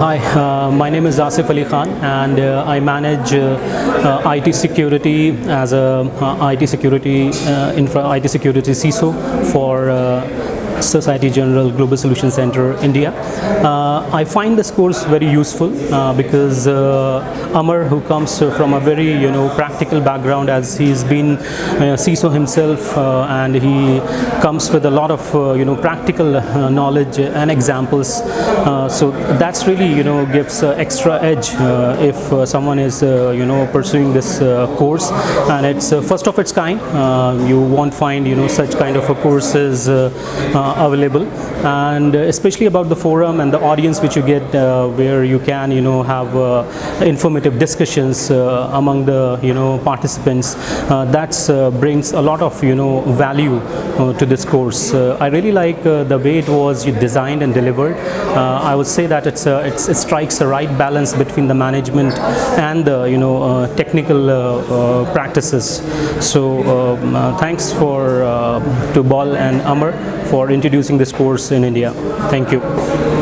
Hi, my name is Asif Ali Khan, and I manage IT security as a IT security CISO for Society General Global Solution Center, India. I find this course very useful because Amar, who comes from a very practical background, as he's been CISO himself, and he comes with a lot of practical knowledge and examples. So that's really gives extra edge if someone is pursuing this course, and it's first of its kind. You won't find such kind of a courses available, and especially about the forum and the audience which you get, where you can have informative discussions among the participants. That brings a lot of value to this course. I really like the way it was designed and delivered. I would say that it strikes a right balance between the management and the technical practices. So thanks to Bal and Amar for introducing this course in India. Thank you.